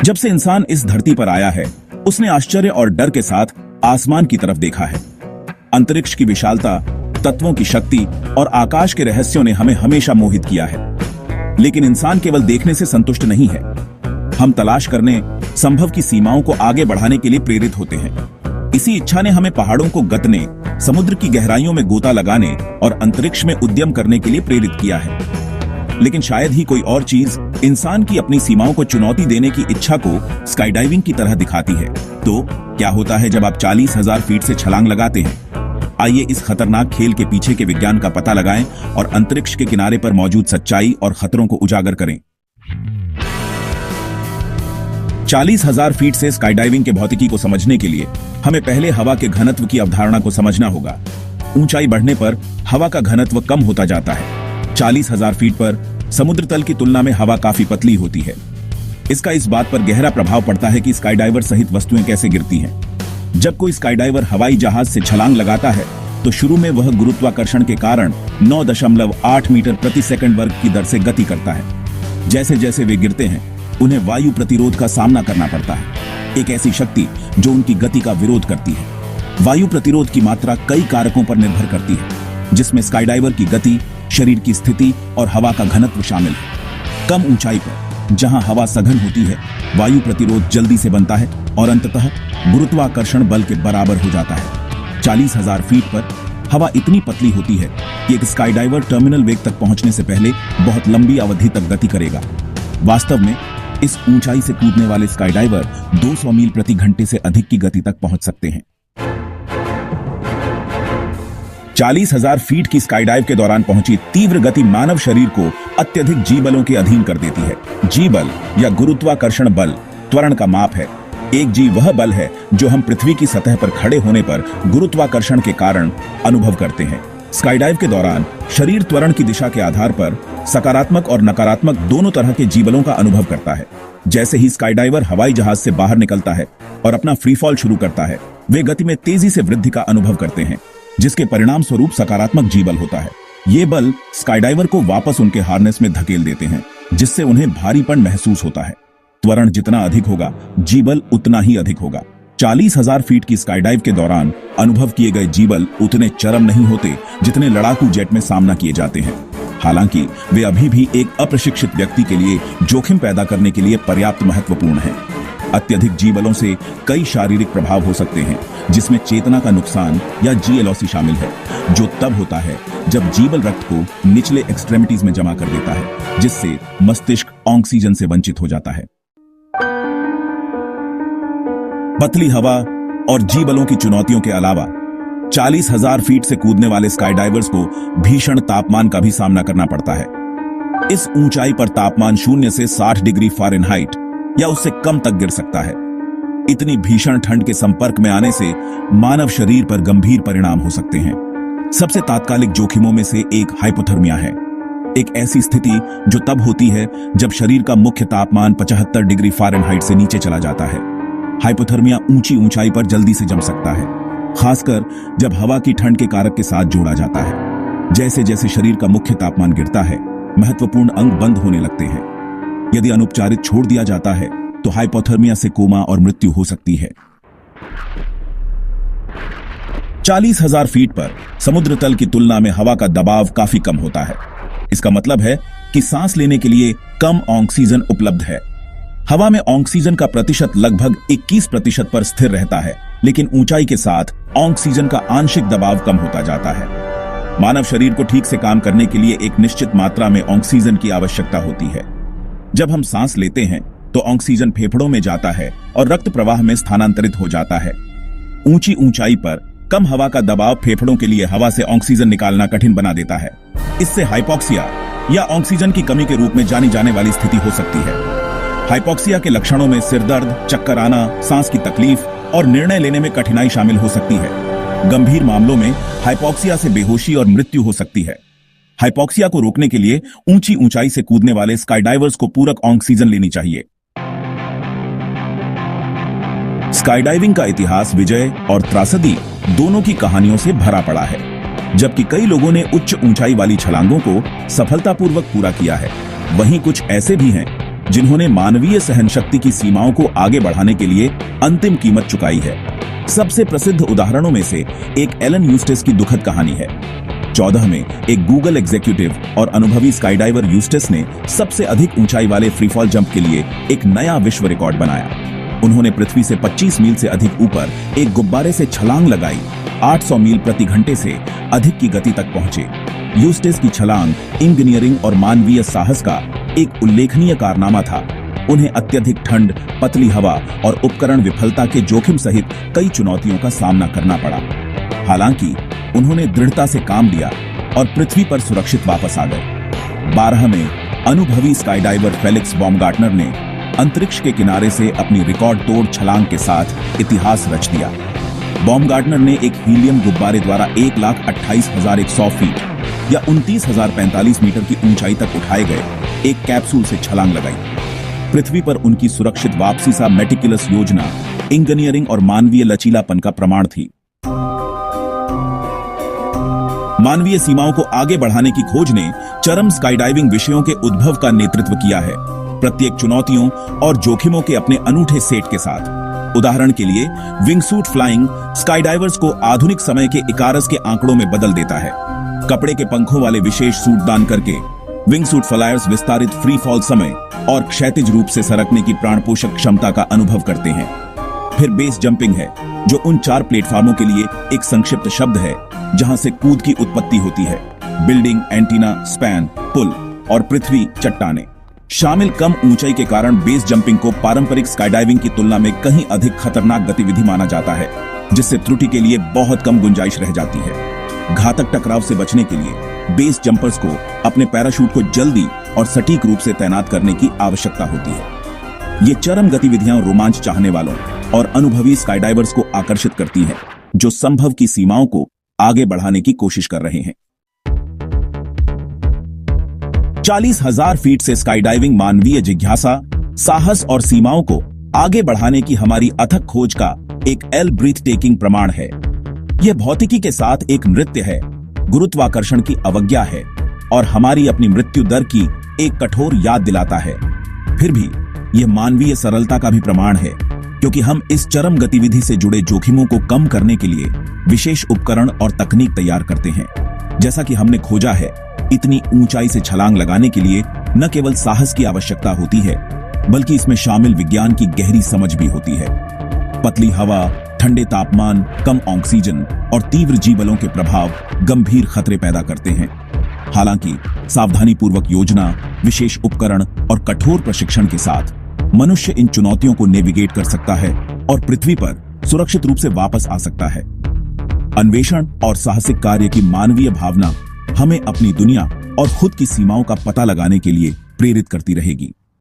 जब से इंसान इस धरती पर आया है, उसने आश्चर्य और डर के साथ आसमान की तरफ देखा है। अंतरिक्ष की विशालता, तत्वों की शक्ति और आकाश के रहस्यों ने हमें हमेशा मोहित किया है। लेकिन इंसान केवल देखने से संतुष्ट नहीं है। हम तलाश करने, संभव की सीमाओं को आगे बढ़ाने के लिए प्रेरित होते हैं। इसी इच्छा ने हमें पहाड़ों को गतने, समुद्र की गहराइयों में गोता लगाने और अंतरिक्ष में उद्यम करने के लिए प्रेरित किया है। लेकिन शायद ही कोई और चीज इंसान की अपनी सीमाओं को चुनौती देने की इच्छा को स्काई डाइविंग की तरह दिखाती है। तो क्या होता है जब आप 40,000 फीट से छलांग लगाते हैं? आइए इस खतरनाक खेल के पीछे के विज्ञान का पता लगाएं और अंतरिक्ष के किनारे पर मौजूद सच्चाई और खतरों को उजागर करें। 40,000 फीट से स्काई डाइविंग के भौतिकी को समझने के लिए हमें पहले हवा के घनत्व की अवधारणा को समझना होगा। ऊंचाई बढ़ने पर हवा का घनत्व कम होता जाता है। 40,000 फीट पर समुद्र तल की तुलना में हवा काफी पतली होती है। इसका इस बात पर गहरा प्रभाव पड़ता है कि स्काई डाइवर सहित वस्तुएं कैसे गिरती हैं। जब कोई स्काई डाइवर हवाई जहाज से छलांग लगाता है तो शुरू में वह गुरुत्वाकर्षण के कारण 9.8 मीटर प्रति सेकंड वर्ग की दर से गति करता है। जैसे जैसे वे गिरते हैं, उन्हें वायु प्रतिरोध का सामना करना पड़ता है, एक ऐसी शक्ति जो उनकी गति का विरोध करती है। वायु प्रतिरोध की मात्रा कई कारकों पर निर्भर करती है, जिसमें स्काई डाइवर की गति, शरीर की स्थिति और हवा का घनत्व शामिल है। कम ऊंचाई पर जहां हवा सघन होती है, वायु प्रतिरोध जल्दी से बनता है और अंततः गुरुत्वाकर्षण बल के बराबर हो जाता है। 40,000 फीट पर हवा इतनी पतली होती है कि एक स्काई डाइवर टर्मिनल वेग तक पहुंचने से पहले बहुत लंबी अवधि तक गति करेगा। वास्तव में इस ऊंचाई से कूदने वाले स्काई डाइवर 200 मील प्रति घंटे से अधिक की गति तक पहुंच सकते हैं। 40,000 फीट की स्काई डाइव के दौरान पहुंची तीव्र गति मानव शरीर को अत्यधिक जी बलों के अधीन कर देती है। जी बल या गुरुत्वाकर्षण बल त्वरण का माप है। एक जी वह बल है जो हम पृथ्वी की सतह पर खड़े होने पर गुरुत्वाकर्षण के कारण अनुभव करते हैं। स्काई डाइव के दौरान शरीर त्वरण की दिशा के आधार पर सकारात्मक और नकारात्मक दोनों तरह के जी बलों का अनुभव करता है। जैसे ही स्काई डाइवर हवाई जहाज से बाहर निकलता है और अपना फ्री फॉल शुरू करता है, वे गति में तेजी से वृद्धि का अनुभव करते हैं, जिसके परिणाम स्वरूप सकारात्मक जी बल होता है। ये बल स्काई डाइवर को वापस उनके हार्नेस में धकेल देते हैं, जिससे उन्हें भारीपन महसूस होता है। त्वरण जितना अधिक होगा, जी बल उतना ही अधिक होगा। 40,000 फीट की स्काई डाइव के दौरान अनुभव किए गए जी बल उतने चरम नहीं होते जितने लड़ाकू जेट में सामना किए जाते हैं। हालांकि वे अभी भी एक अप्रशिक्षित व्यक्ति के लिए जोखिम पैदा करने के लिए पर्याप्त महत्वपूर्ण हैं। अत्यधिक जी बलों से कई शारीरिक प्रभाव हो सकते हैं, जिसमें चेतना का नुकसान या जीएलओसी शामिल है, जो तब होता है जब जी बल रक्त को निचले एक्सट्रेमिटीज में जमा कर देता है, जिससे मस्तिष्क ऑक्सीजन से वंचित हो जाता है। पतली हवा और जी बलों की चुनौतियों के अलावा 40,000 फीट से कूदने वाले स्काई डाइवर्स को भीषण तापमान का भी सामना करना पड़ता है। इस ऊंचाई पर तापमान 0 से 60 डिग्री फ़ारेनहाइट या उससे कम तक गिर सकता है। इतनी भीषण ठंड के संपर्क में आने से मानव शरीर पर गंभीर परिणाम हो सकते हैं। सबसे तात्कालिक जोखिमों में से एक हाइपोथर्मिया है, एक ऐसी स्थिति जो तब होती है जब शरीर का मुख्य तापमान 75 डिग्री फ़ारेनहाइट से नीचे चला जाता है। हाइपोथर्मिया ऊंची ऊंचाई पर जल्दी से जम सकता है, खासकर जब हवा की ठंड के कारक के साथ जोड़ा जाता है। जैसे जैसे शरीर का मुख्य तापमान गिरता है, महत्वपूर्ण अंग बंद होने लगते हैं। यदि अनुपचारित छोड़ दिया जाता है तो हाइपोथर्मिया से कोमा और मृत्यु हो सकती है। 40,000 फीट पर समुद्र तल की तुलना में हवा का दबाव काफी कम होता है। इसका मतलब है कि सांस लेने के लिए कम ऑक्सीजन उपलब्ध है। हवा में ऑक्सीजन का प्रतिशत लगभग 21% पर स्थिर रहता है, लेकिन ऊंचाई के साथ ऑक्सीजन का आंशिक दबाव कम होता जाता है। मानव शरीर को ठीक से काम करने के लिए एक निश्चित मात्रा में ऑक्सीजन की आवश्यकता होती है। जब हम सांस लेते हैं तो ऑक्सीजन फेफड़ों में जाता है और रक्त प्रवाह में स्थानांतरित हो जाता है। ऊंची ऊंचाई पर कम हवा का दबाव फेफड़ों के लिए हवा से ऑक्सीजन निकालना कठिन बना देता है। इससे हाइपोक्सिया या ऑक्सीजन की कमी के रूप में जानी जाने वाली स्थिति हो सकती है। हाइपोक्सिया के लक्षणों में सिरदर्द, चक्कर आना, सांस की तकलीफ और निर्णय लेने में कठिनाई शामिल हो सकती है। गंभीर मामलों में हाइपोक्सिया से बेहोशी और मृत्यु हो सकती है। हाइपोक्सिया को रोकने के लिए ऊंची ऊंचाई से कूदने वाले स्काई डाइवर्स को पूरक ऑक्सीजन लेनी चाहिए। स्काई डाइविंग का इतिहास विजय और त्रासदी दोनों की कहानियों से भरा पड़ा है। जबकि कई लोगों ने उच्च ऊंचाई वाली छलांगों को सफलतापूर्वक पूरा किया है, वहीं कुछ ऐसे भी हैं जिन्होंने मानवीय सहनशक्ति की सीमाओं को आगे बढ़ाने के लिए अंतिम कीमत चुकाई है। सबसे प्रसिद्ध उदाहरणों में से एक एलन यूस्टिस की दुखद कहानी है। 14 में एक गूगल एग्जीक्यूटिव और अनुभवी स्काईडाइवर यूस्टिस ने सबसे अधिक ऊंचाई वाले फ्रीफॉल जंप के लिए एक नया विश्व रिकॉर्ड बनाया। उन्होंने पृथ्वी से 25 मील से अधिक ऊपर एक गुब्बारे से छलांग लगाई। 800 मील प्रति घंटे से अधिक की गति तक पहुंचे। यूस्टिस की छलांग इंजीनियरिंग और मानवीय साहस का एक उल्लेखनीय कारनामा था। उन्हें अत्यधिक ठंड, पतली हवा और उपकरण विफलता के जोखिम सहित कई चुनौतियों का सामना करना पड़ा। हालांकि उन्होंने दृढ़ता से काम लिया और पृथ्वी पर सुरक्षित वापस आ गए। 12 में अनुभवी स्काईडाइवर फेलिक्स बॉमगार्टनर ने अंतरिक्ष के किनारे से अपनी रिकॉर्ड तोड़ छलांग के साथ इतिहास रच दिया। बॉमगार्टनर ने एक हीलियम गुब्बारे द्वारा 1,28,100 फीट या 29,045 मीटर की ऊंचाई तक उठाए गए एक कैप्सूल से छलांग लगाई। पृथ्वी पर उनकी सुरक्षित वापसी सा मेटिकुलस योजना इंजीनियरिंग और मानवीय लचीलापन का प्रमाण थी। मानवीय सीमाओं को आगे बढ़ाने की खोज ने चरम स्काईडाइविंग विषयों के उद्भव का नेतृत्व किया है, प्रत्येक चुनौतियों और जोखिमों के अपने अनूठे सेट के साथ। उदाहरण के लिए विंगसूट फ्लाइंग स्काईडाइवर्स को आधुनिक समय के इकारस के आंकड़ों में बदल देता है। कपड़े के पंखों वाले विशेष सूट दान करके विंगसूट फ्लायर्स विस्तारित फ्री फॉल समय और क्षैतिज रूप से सरकने की प्राणपोषक क्षमता का अनुभव करते हैं। फिर बेस जंपिंग है, जो उन 4 प्लेटफॉर्मों के लिए एक संक्षिप्त शब्द है जहां से कूद की उत्पत्ति होती है। बिल्डिंग, एंटीना, स्पैन, पुल और पृथ्वी चट्टाने शामिल कम ऊंचाई के कारण बेस जंपिंग को पारंपरिक स्काईडाइविंग की तुलना में कहीं अधिक खतरनाक गतिविधि माना जाता है, जिससे त्रुटि के लिए बहुत कम गुंजाइश रह जाती है। घातक टकराव से बचने के लिए बेस जंपर्स को अपने पैराशूट को जल्दी और सटीक रूप से तैनात करने की आवश्यकता होती है। ये चरम गतिविधियां रोमांच चाहने वालों और अनुभवी स्काईडाइवर्स को आकर्षित करती हैं, जो संभव की सीमाओं को आगे बढ़ाने की कोशिश कर रहे हैं। 40,000 फीट से स्काईडाइविंग मानवीय जिज्ञासा, साहस और सीमाओं को आगे बढ़ाने की हमारी अथक खोज का एक ब्रीथ टेकिंग प्रमाण है। यह भौतिकी के साथ एक नृत्य है, गुरुत्वाकर्षण की अवज्ञा है और हमारी अपनी मृत्यु दर की एक कठोर याद दिलाता है। फिर भी यह मानवीय सरलता का भी प्रमाण है, क्योंकि हम इस चरम गतिविधि से जुड़े जोखिमों को कम करने के लिए विशेष उपकरण और तकनीक तैयार करते हैं। जैसा कि हमने खोजा है, इतनी ऊंचाई से छलांग लगाने के लिए न केवल साहस की आवश्यकता होती है, बल्कि इसमें शामिल विज्ञान की गहरी समझ भी होती है। पतली हवा, ठंडे तापमान, कम ऑक्सीजन और तीव्र जीवबलों के प्रभाव गंभीर खतरे पैदा करते हैं। हालांकि सावधानीपूर्वक योजना, विशेष उपकरण और कठोर प्रशिक्षण के साथ मनुष्य इन चुनौतियों को नेविगेट कर सकता है और पृथ्वी पर सुरक्षित रूप से वापस आ सकता है। अन्वेषण और साहसिक कार्य की मानवीय भावना हमें अपनी दुनिया और खुद की सीमाओं का पता लगाने के लिए प्रेरित करती रहेगी।